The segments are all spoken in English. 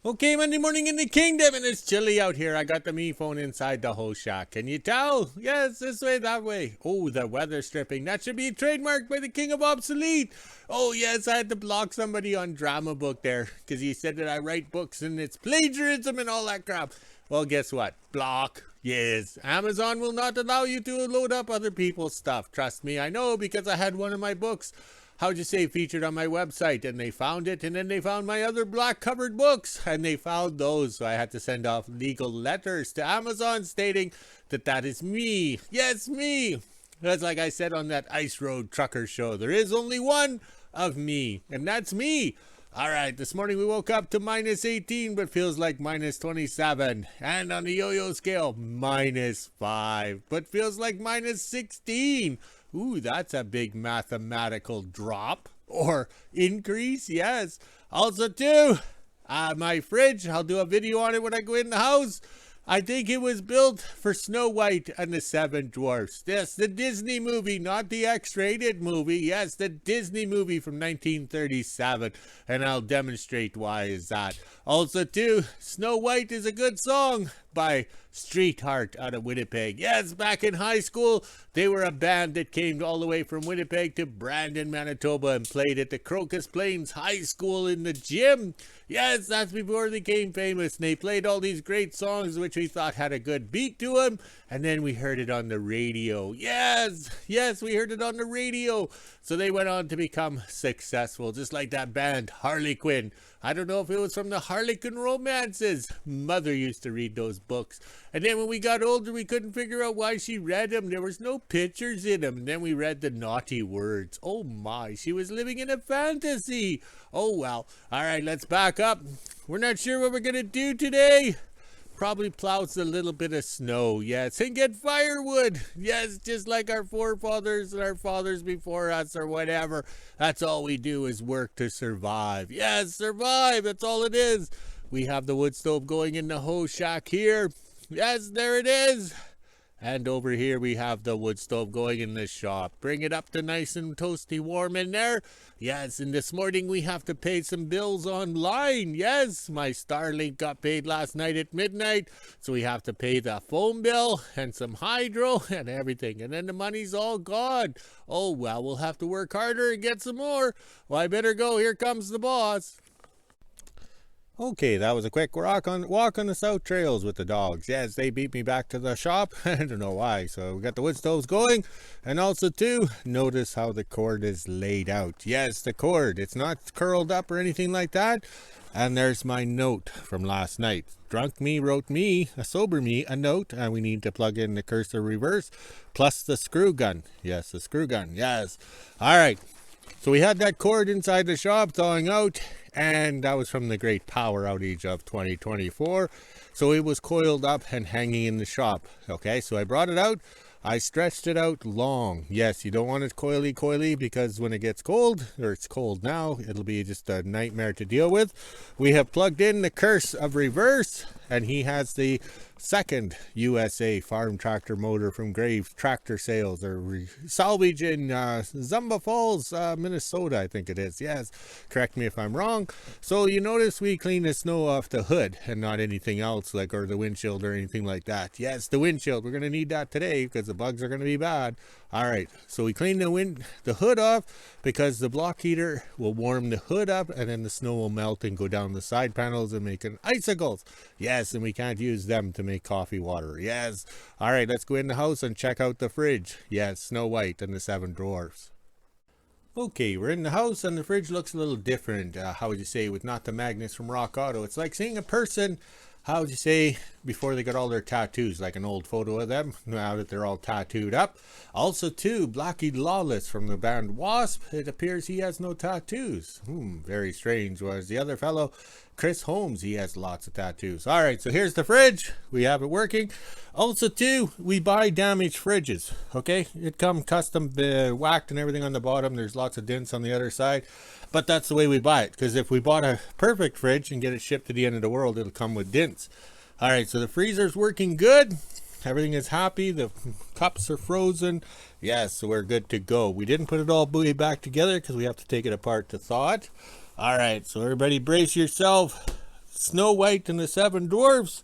Okay, Monday morning in the kingdom, and it's chilly out here. I got the me phone inside the whole shack. Can you tell? Yes, this way, that way. Oh, the weather stripping. That should be trademarked by the king of obsolete. Oh, yes, I had to block somebody on drama book there because he said that I write books and it's plagiarism and all that crap. Well, guess what? Block. Yes, Amazon will not allow you to load up other people's stuff. Trust me, I know because I had one of my books, how'd you say, featured on my website, and they found it, and then they found my other black covered books, and they found those, so I had to send off legal letters to Amazon stating that that is me. Yes, me. That's like I said on that Ice Road Trucker show, there is only one of me, and that's me. All right, this morning we woke up to minus 18, but feels like minus 27. And on the yo-yo scale, minus 5, but feels like minus 16. Ooh, that's a big mathematical drop or increase, yes. Also, too, my fridge, I'll do a video on it when I go in the house. I think it was built for Snow White and the Seven Dwarfs. Yes, the Disney movie, not the X-rated movie. Yes, the Disney movie from 1937. And I'll demonstrate why is that. Also, too, Snow White is a good song by Street Heart out of Winnipeg. Yes, back in high school, they were a band that came all the way from Winnipeg to Brandon, Manitoba and played at the Crocus Plains High School in the gym. Yes, that's before they became famous. And they played all these great songs which we thought had a good beat to them. And then we heard it on the radio. Yes, we heard it on the radio. So they went on to become successful, just like that band, Harley Quinn. I don't know if it was from the Harlequin romances. Mother used to read those books. And then when we got older, we couldn't figure out why she read them. There was no pictures in them. And then we read the naughty words. Oh my, she was living in a fantasy. Oh well. All right, let's back up. We're not sure what we're going to do today. Probably plow a little bit of snow, yes, and get firewood. Yes, just like our forefathers and our fathers before us or whatever. That's all we do is work to survive. Yes, survive, that's all it is. We have the wood stove going in the hoe shack here. Yes, there it is. And over here we have the wood stove going in the shop. Bring it up to nice and toasty warm in there. Yes, and this morning we have to pay some bills online. Yes, my Starlink got paid last night at midnight. So we have to pay the phone bill and some hydro and everything. And then the money's all gone. Oh, well, we'll have to work harder and get some more. Well, I better go. Here comes the boss. Okay, that was a quick walk on the South Trails with the dogs. Yes, they beat me back to the shop. I don't know why. So we got the wood stoves going. And also, too, notice how the cord is laid out. Yes, the cord. It's not curled up or anything like that. And there's my note from last night. Drunk me wrote me, a sober me, a note. And we need to plug in the cursor reverse plus the screw gun. Yes, the screw gun. Yes. All right. So we had that cord inside the shop thawing out, and that was from the great power outage of 2024. So it was coiled up and hanging in the shop. Okay, so I brought it out. I stretched it out long. Yes, you don't want it coily because when it gets cold, or it's cold now, it'll be just a nightmare to deal with. We have plugged in the curse of reverse, and he has the second USA farm tractor motor from Graves Tractor Sales or salvage in Zumba Falls, Minnesota, I think it is. Yes, correct me if I'm wrong. So you notice we clean the snow off the hood and not anything else, like, or the windshield or anything like that. Yes, the windshield, we're going to need that today because the bugs are going to be bad. All right, so we clean the hood off because the block heater will warm the hood up and then the snow will melt and go down the side panels and make icicles. Yes, and we can't use them to make coffee water. Yes. All right, let's go in the house and check out the fridge. Yes, Snow White and the Seven Dwarfs. Okay, we're in the house and the fridge looks a little different. How would you say, with not the magnets from Rock Auto? It's like seeing a person, how would you say, before they got all their tattoos, like an old photo of them, now that they're all tattooed up. Also, too, Blackie Lawless from the band Wasp, it appears he has no tattoos. Very strange. Whereas the other fellow, Chris Holmes, he has lots of tattoos. All right, so here's the fridge. We have it working. Also, too, we buy damaged fridges, okay? It comes custom whacked and everything on the bottom. There's lots of dents on the other side. But that's the way we buy it, because if we bought a perfect fridge and get it shipped to the end of the world, it'll come with dents. All right, so the freezer's working good. Everything is happy. The cups are frozen. Yes, so we're good to go. We didn't put it all way back together because we have to take it apart to thaw it. All right, so everybody brace yourself. Snow White and the Seven Dwarfs,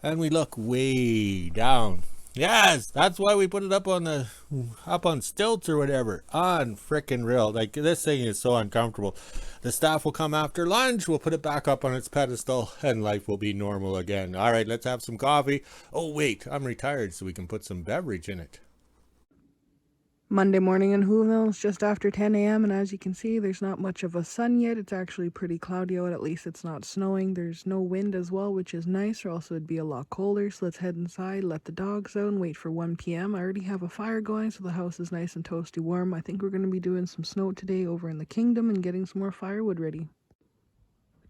and we look way down. Yes, that's why we put it up on stilts or whatever, on frickin' real. Like, this thing is so uncomfortable. The staff will come after lunch, we'll put it back up on its pedestal, and life will be normal again. All right, let's have some coffee. Oh wait, I'm retired, so we can put some beverage in it. Monday morning in Hooville, it's just after 10 a.m. and as you can see, there's not much of a sun yet. It's actually pretty cloudy out, at least it's not snowing. There's no wind as well, which is nice, or else it would be a lot colder. So let's head inside, let the dogs out, and wait for 1 p.m. I already have a fire going, so the house is nice and toasty warm. I think we're going to be doing some snow today over in the kingdom and getting some more firewood ready.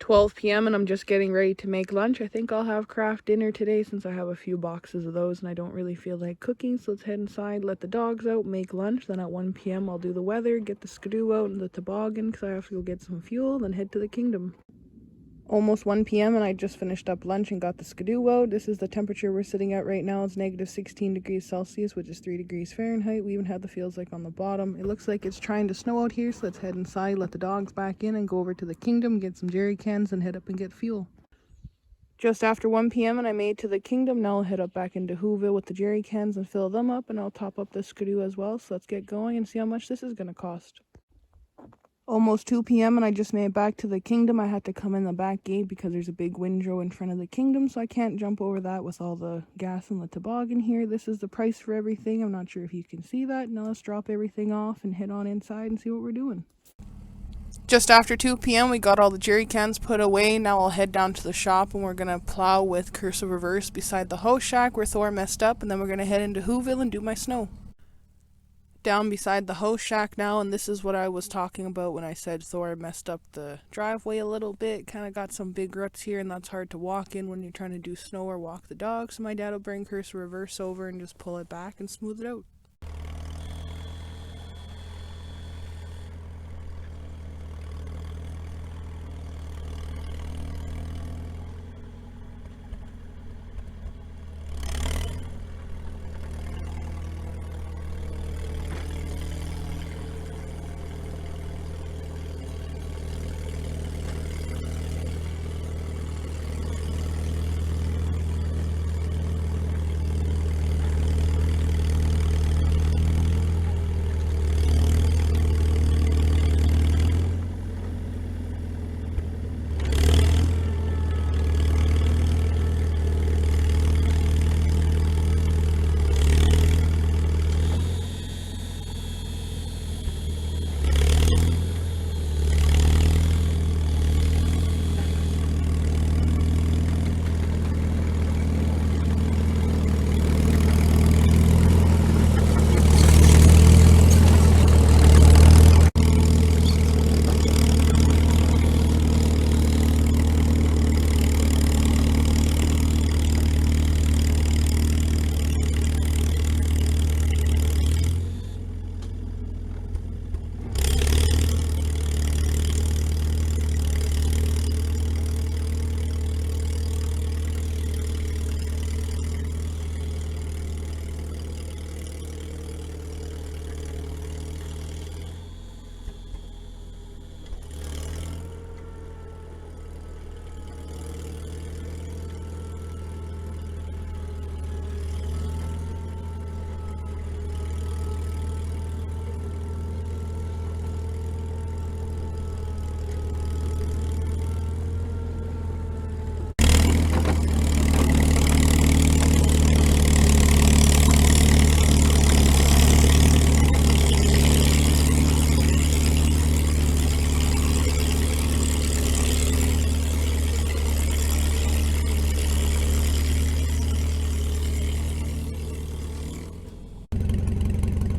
12 p.m. and I'm just getting ready to make lunch. I think I'll have craft dinner today since I have a few boxes of those and I don't really feel like cooking. So let's head inside, let the dogs out, make lunch. Then at 1 p.m. I'll do the weather, get the skidoo out and the toboggan because I have to go get some fuel, then head to the kingdom. Almost 1 p.m. and I just finished up lunch and got the skidoo out. This is the temperature we're sitting at right now. It's negative 16 degrees Celsius, which is 3 degrees Fahrenheit. We even had the feels like on the bottom. It looks like it's trying to snow out here, so let's head inside, let the dogs back in, and go over to the kingdom, get some jerry cans, and head up and get fuel. Just after 1 p.m. and I made it to the kingdom. Now I'll head up back into Hooville with the jerry cans and fill them up, and I'll top up the skidoo as well. So let's get going and see how much this is going to cost. Almost 2 p.m. and I just made it back to the kingdom. I had to come in the back gate because there's a big windrow in front of the kingdom, so I can't jump over that with all the gas and the toboggan here. This is the price for everything. I'm not sure if you can see that. Now let's drop everything off and head on inside and see what we're doing. Just after 2 p.m. we got all the jerry cans put away. Now I'll head down to the shop and we're going to plow with cursive reverse beside the hoe shack where Thor messed up, and then we're going to head into Hooville and do my snow. Down beside the hoe shack now, and this is what I was talking about when I said Thor messed up the driveway a little bit. Kind of got some big ruts here, and that's hard to walk in when you're trying to do snow or walk the dog, so my dad will bring cursive reverse over and just pull it back and smooth it out.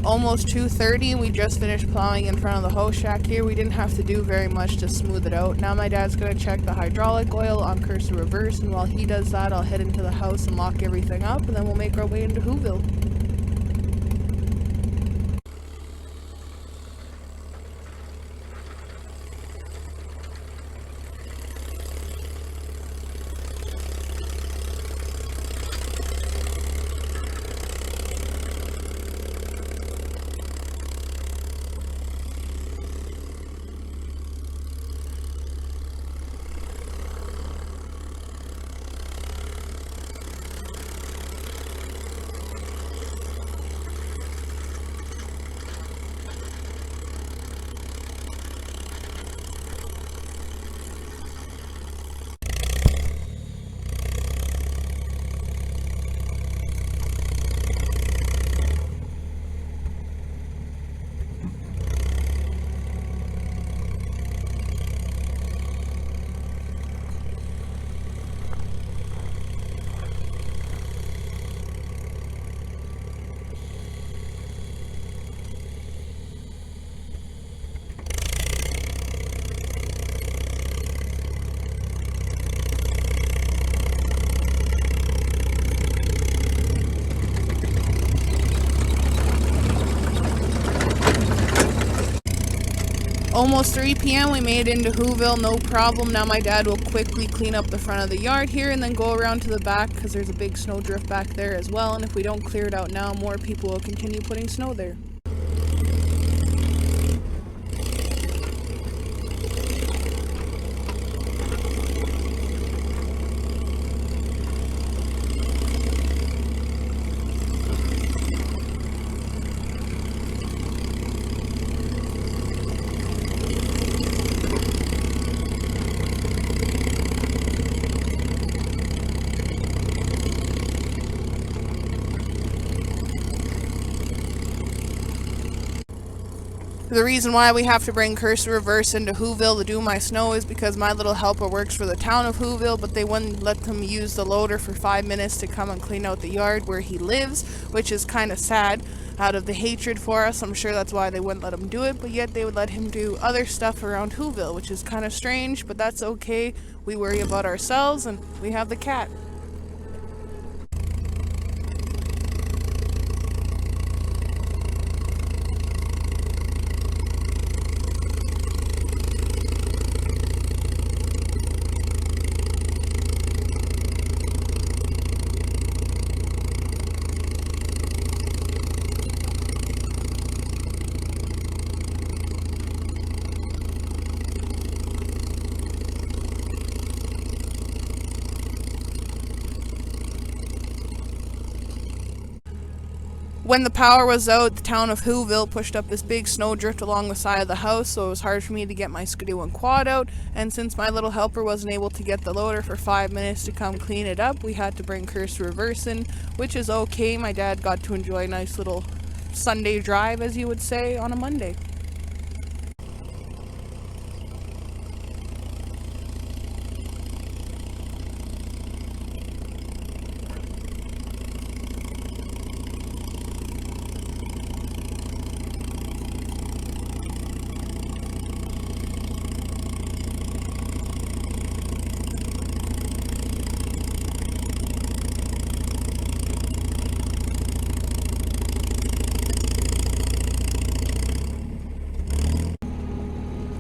Almost 2:30, we just finished plowing in front of the hoe shack here. We didn't have to do very much to smooth it out. Now my dad's going to check the hydraulic oil on cursive reverse, and while he does that, I'll head into the house and lock everything up, and then we'll make our way into Hooville. almost 3 p.m. we made it into Hooville, no problem. Now my dad will quickly clean up the front of the yard here and then go around to the back because there's a big snowdrift back there as well, and if we don't clear it out now, more people will continue putting snow there. The reason why we have to bring Curse Reverse into Hooville to do my snow is because my little helper works for the town of Hooville, but they wouldn't let them use the loader for 5 minutes to come and clean out the yard where he lives, which is kind of sad. Out of the hatred for us, I'm sure that's why they wouldn't let him do it, but yet they would let him do other stuff around Hooville, which is kind of strange, but that's okay. We worry about ourselves, and we have the cat. When the power was out, the town of Hooville pushed up this big snowdrift along the side of the house, so it was hard for me to get my Skidoo and quad out, and since my little helper wasn't able to get the loader for 5 minutes to come clean it up, we had to bring Curse Reverse in, which is okay. My dad got to enjoy a nice little Sunday drive, as you would say, on a Monday.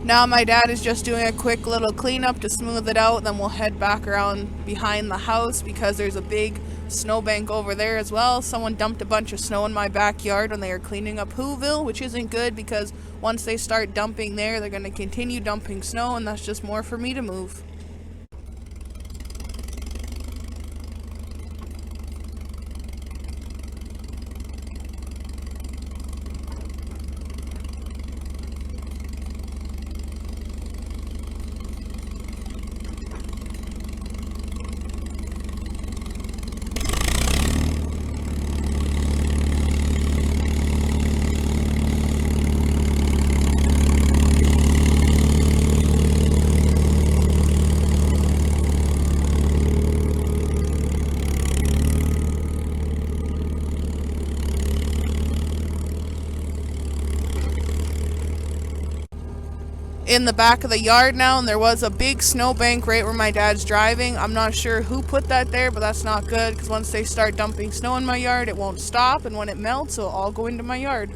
Now my dad is just doing a quick little cleanup to smooth it out, then we'll head back around behind the house because there's a big snowbank over there as well. Someone dumped a bunch of snow in my backyard when they were cleaning up Hooville, which isn't good because once they start dumping there, they're going to continue dumping snow, and that's just more for me to move. In the back of the yard now, and there was a big snowbank right where my dad's driving. I'm not sure who put that there, but that's not good because once they start dumping snow in my yard, it won't stop, and when it melts, it'll all go into my yard.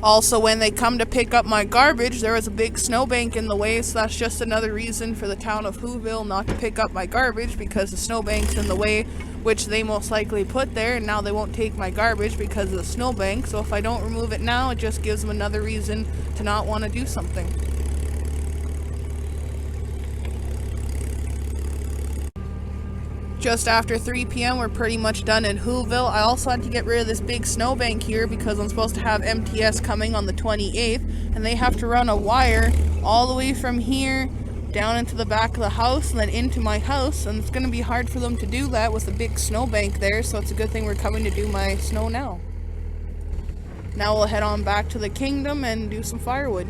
Also, when they come to pick up my garbage, there was a big snowbank in the way, so that's just another reason for the town of Hooville not to pick up my garbage, because the snowbank's in the way, which they most likely put there, and now they won't take my garbage because of the snowbank. So if I don't remove it now, it just gives them another reason to not want to do something. Just after 3 p.m. we're pretty much done in Hooville. I also had to get rid of this big snowbank here because I'm supposed to have MTS coming on the 28th, and they have to run a wire all the way from here down into the back of the house and then into my house, and it's going to be hard for them to do that with a big snowbank there, so it's a good thing we're coming to do my snow now. Now we'll head on back to the kingdom and do some firewood.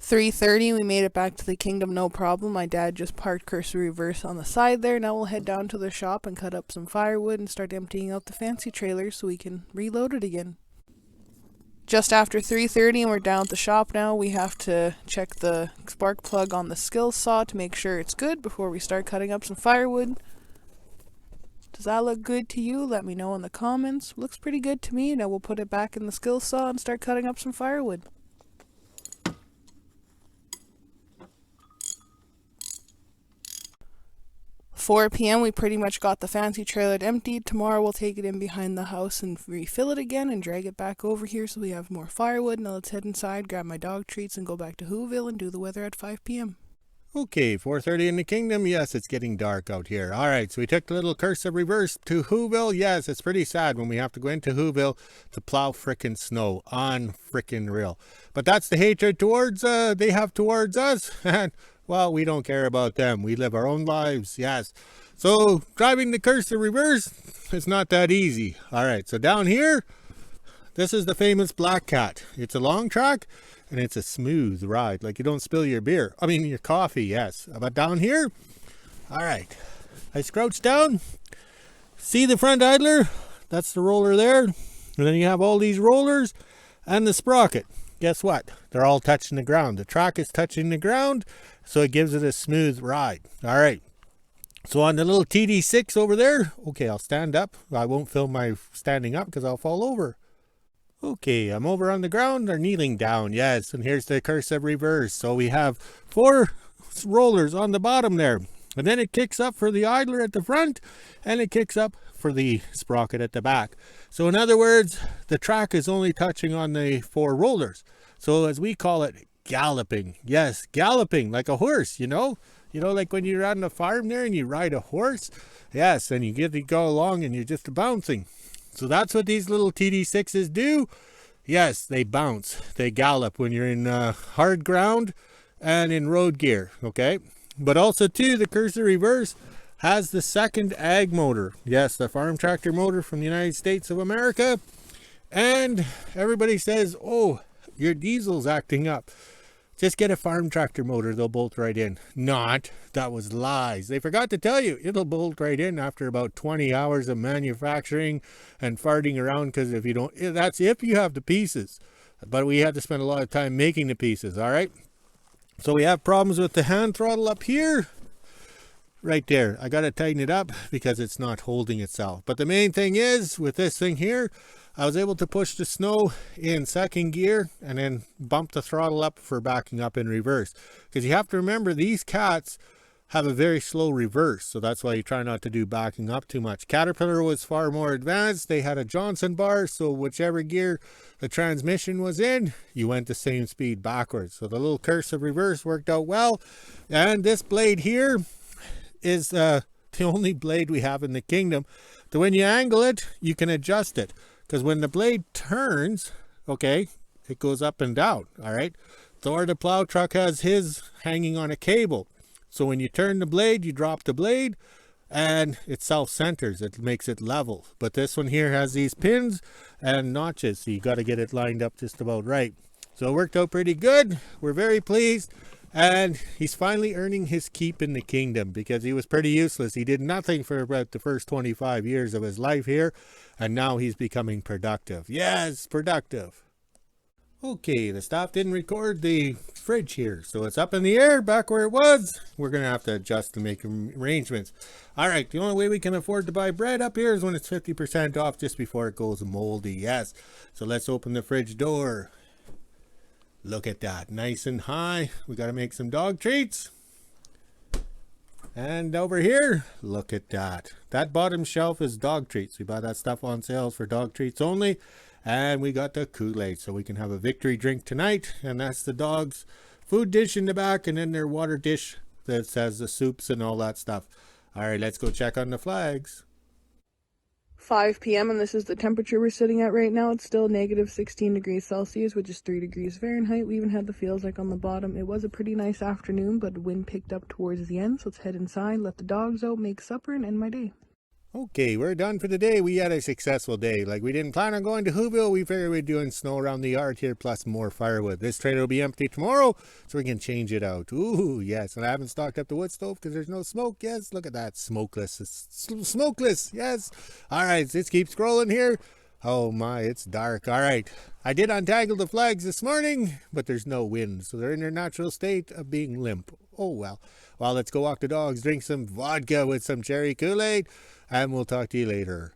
3:30, we made it back to the kingdom, no problem. My dad just parked cursor reverse on the side there. Now we'll head down to the shop and cut up some firewood and start emptying out the fancy trailer so we can reload it again. Just after 3:30 and we're down at the shop now. We have to check the spark plug on the skill saw to make sure it's good before we start cutting up some firewood. Does that look good to you? Let me know in the comments. Looks pretty good to me. Now we'll put it back in the skill saw and start cutting up some firewood. 4 p.m. we pretty much got the fancy trailer emptied. Tomorrow we'll take it in behind the house and refill it again and drag it back over here so we have more firewood. Now let's head inside, grab my dog treats, and go back to Hooville and do the weather at 5 p.m. Okay, 4:30 in the kingdom. Yes, it's getting dark out here. All right, so we took the little cursor reverse to Hooville. Yes, it's pretty sad when we have to go into Hooville to plow frickin' snow on frickin' real. But that's the hatred towards they have towards us. And well, we don't care about them. We live our own lives. Yes. So driving the cursor reverse is not that easy. All right, so down here, this is the famous Black Cat. It's a long track. And it's a smooth ride, like you don't spill your beer. I mean, your coffee, yes. But down here, all right. I crouch down, see the front idler? That's the roller there. And then you have all these rollers and the sprocket. Guess what? They're all touching the ground. The track is touching the ground, so it gives it a smooth ride. All right. So on the little TD6 over there, okay, I'll stand up. I won't film my standing up because I'll fall over. Okay, I'm over on the ground or kneeling down, yes, and here's the cursor reverse. So we have 4 rollers on the bottom there, and then it kicks up for the idler at the front, and it kicks up for the sprocket at the back. So in other words, the track is only touching on the 4 rollers. So as we call it, galloping. Yes, galloping, like a horse, you know? You know, like when you're on the farm there and you ride a horse? Yes, and you get to go along and you're just bouncing. So that's what these little TD6s do. Yes, they bounce. They gallop when you're in hard ground and in road gear, okay? But also, too, the cursor reverse has the second ag motor. Yes, the farm tractor motor from the United States of America. And everybody says, oh, your diesel's acting up. Just get a farm tractor motor, they'll bolt right in. Not. That was lies. They forgot to tell you, it'll bolt right in after about 20 hours of manufacturing and farting around, because if you don't, that's if you have the pieces. But we had to spend a lot of time making the pieces, all right? So we have problems with the hand throttle up here. Right there. I got to tighten it up because it's not holding itself. But the main thing is, with this thing here, I was able to push the snow in second gear and then bump the throttle up for backing up in reverse. Because you have to remember, these cats have a very slow reverse. So that's why you try not to do backing up too much. Caterpillar was far more advanced. They had a Johnson bar. So whichever gear the transmission was in, you went the same speed backwards. So the little cursor reverse worked out well. And this blade here is the only blade we have in the kingdom. So when you angle it, you can adjust it. Because when the blade turns, okay, it goes up and down, all right? So the plow truck has his hanging on a cable. So when you turn the blade, you drop the blade, and it self-centers. It makes it level. But this one here has these pins and notches, so you got to get it lined up just about right. So it worked out pretty good. We're very pleased. And he's finally earning his keep in the kingdom, because he was pretty useless. He did nothing for about the first 25 years of his life here. And now he's becoming productive. Yes, productive. Okay, the staff didn't record the fridge here, so it's up in the air back where it was. We're going to have to adjust and make arrangements. All right, the only way we can afford to buy bread up here is when it's 50% off just before it goes moldy. Yes, so let's open the fridge door. Look at that, nice and high. We got to make some dog treats. And over here, look at that. That bottom shelf is dog treats. We buy that stuff on sales for dog treats only. And we got the Kool-Aid, so we can have a victory drink tonight. And that's the dog's food dish in the back, and then their water dish that says the soups and all that stuff. All right, let's go check on the flags. 5 p.m. and this is the temperature we're sitting at right now. It's still negative 16 degrees Celsius, which is 3 degrees Fahrenheit. We even had the feels like on the bottom. It was a pretty nice afternoon, but the wind picked up towards the end. So let's head inside, let the dogs out, make supper, and end my day. Okay, we're done for the day. We had a successful day. Like, we didn't plan on going to Hooville. We figured we'd doing snow around the yard here, plus more firewood. This trailer will be empty tomorrow, so we can change it out. Ooh, yes. And I haven't stocked up the wood stove because there's no smoke. Yes, look at that. Smokeless. It's smokeless. Yes. All right, let's keep scrolling here. Oh my, it's dark. All right. I did untangle the flags this morning, but there's no wind, so they're in their natural state of being limp. Oh, well. Well, let's go walk the dogs, drink some vodka with some cherry Kool-Aid, and we'll talk to you later.